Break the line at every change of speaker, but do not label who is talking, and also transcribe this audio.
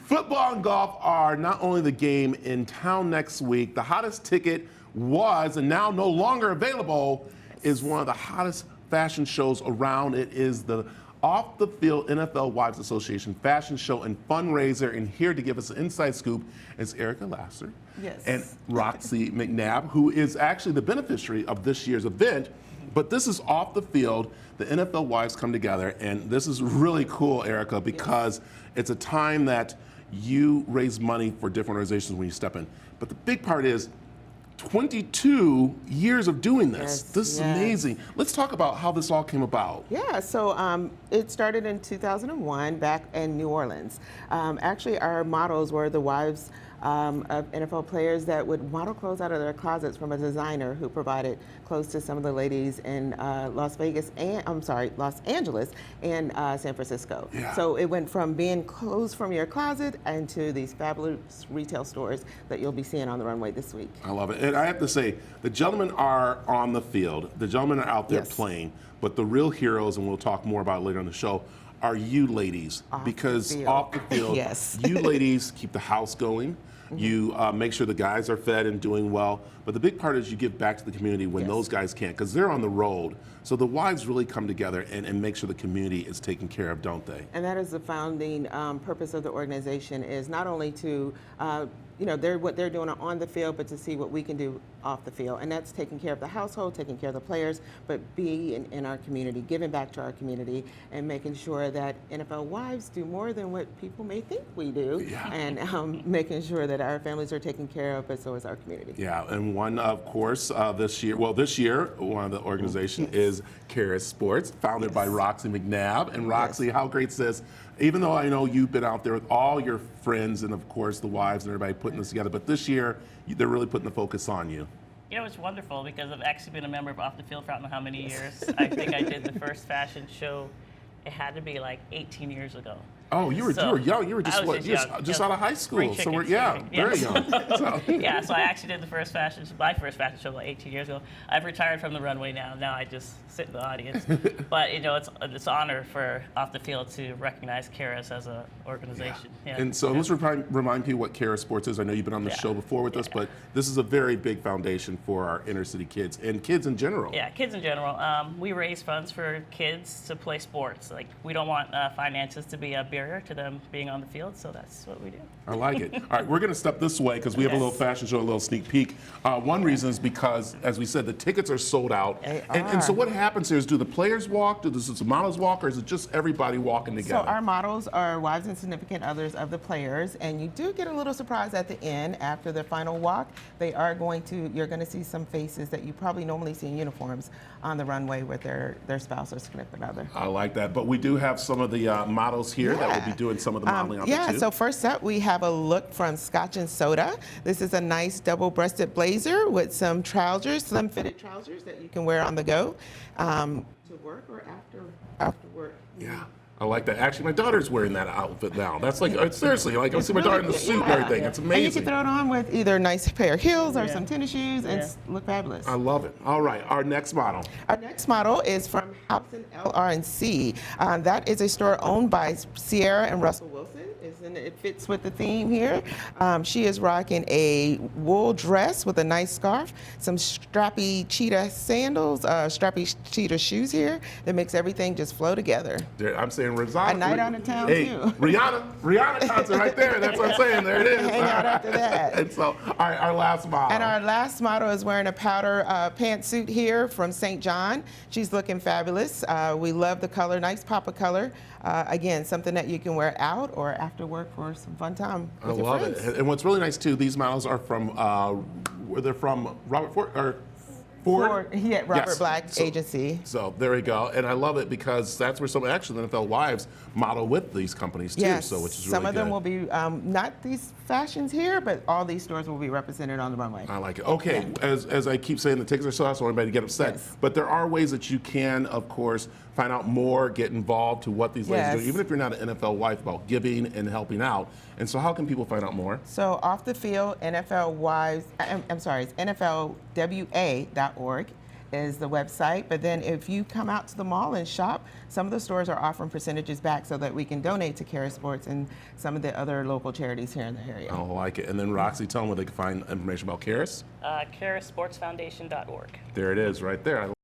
Football and golf are not only the game in town next week, the hottest ticket was and now no longer available is one of the hottest fashion shows around. It is the Off the Field NFL Wives Association fashion show and fundraiser. And here to give us an inside scoop is Erica Lasser and Roxy McNabb, who is actually the beneficiary of this year's event. But this is Off the Field. The NFL wives come together, and this is really cool, Erica, because it's a time that you raise money for different organizations when you step in. But the big part is 22 years of doing this. This is amazing. Let's talk about how this all came about.
Yeah, so it started in 2001 back in New Orleans. Actually, our models were the wives of NFL players that would model clothes out of their closets from a designer who provided clothes to some of the ladies in Los Angeles and San Francisco.
Yeah.
So it went from being clothes from your closet into these fabulous retail stores that you'll be seeing on the runway this week.
I love it. And I have to say, the gentlemen are on the field. The gentlemen are out there playing. But the real heroes, and we'll talk more about it later on the show, are you ladies. Because off the field, you ladies keep the house going. You make sure the guys are fed and doing well. But the big part is you give back to the community when those guys can't, because they're on the road. So the wives really come together and make sure the community is taken care of, don't they?
And that is the founding purpose of the organization, is not only to what they're doing on the field, but to see what we can do off the field. And that's taking care of the household, taking care of the players, but being in our community, giving back to our community, and making sure that NFL wives do more than what people may think we do, and making sure that our families are taken care of, but so is our community.
Yeah, and one, of course, this year, one of the organization is Kara Sports, founded by Roxy McNabb. And Roxy, how great is this? Even though I know you've been out there with all your friends and, of course, the wives and everybody putting this together, but this year, they're really putting the focus on you.
You know, it's wonderful because I've actually been a member of Off the Field for I don't know how many years. I think I did the first fashion show, it had to be like 18 years ago.
Oh, you were young. You were just out of high school. So we're very young. So.
Yeah, so I actually did my first fashion show like 18 years ago. I've retired from the runway now. Now I just sit in the audience. But you know, it's an honor for Off the Field to recognize Kara's as an organization. Yeah.
And so let's remind people what Kara Sports is. I know you've been on the show before with us, but this is a very big foundation for our inner city kids and kids in general.
Yeah, kids in general. We raise funds for kids to play sports. Like, we don't want finances to be a barrier to them being on the field, so that's what we do.
I like it. All right, we're going to step this way because we have a little fashion show, a little sneak peek. One reason is because, as we said, the tickets are sold out. And so what happens here is, do the players walk, do the models walk, or is it just everybody walking together?
So our models are wives and significant others of the players, and you do get a little surprise at the end after the final walk. You're going to see some faces that you probably normally see in uniforms on the runway with their spouse or significant other.
I like that. But we do have some of the models here that will be doing some of the modeling out there too.
So first up, we have a look from Scotch and Soda. This is a nice double-breasted blazer with some trousers, slim-fitted trousers that you can wear on the go to work or after work.
Yeah. I like that. Actually, my daughter's wearing that outfit now. That's like, seriously, like I see my daughter in the suit and everything. It's amazing.
And you can throw it on with either a nice pair of heels or some tennis shoes and look fabulous.
I love it. All right, our next model.
Our next model is from Hobson LR&C. That is a store owned by Sierra and Russell Wilson. It fits with the theme here. She is rocking a wool dress with a nice scarf, some strappy cheetah sandals, strappy cheetah shoes here that makes everything just flow together.
I'm saying Rihanna.
A night out of town
too. Rihanna concert right there. That's what I'm saying. There it is.
Hang out after that.
And so, all right, our last model.
And our last model is wearing a powder pantsuit here from St. John. She's looking fabulous. We love the color, nice pop of color. Again, something that you can wear out or after work for some fun time with your friends.
I love it. And what's really nice too, these models are from, they're from Robert Ford.
Robert Black Agency.
So there we go. And I love it because that's where actually the NFL wives model with these companies too.
Yes.
So which is really
Some of them
good.
will be, not these fashions here, but all these stores will be represented on the runway.
I like it. Okay, as I keep saying, the tickets are sold out, so anybody to get upset. But there are ways that you can, of course, find out more, get involved to what these ladies do, even if you're not an NFL wife, about giving and helping out. And so how can people find out more?
So Off the Field, NFL Wives, it's NFLWA.org is the website. But then if you come out to the mall and shop, some of the stores are offering percentages back so that we can donate to Kara Sports and some of the other local charities here in the area.
I like it. And then Roxy, tell them where they can find information about Karis.
KaraSportsFoundation.org.
There it is right there. I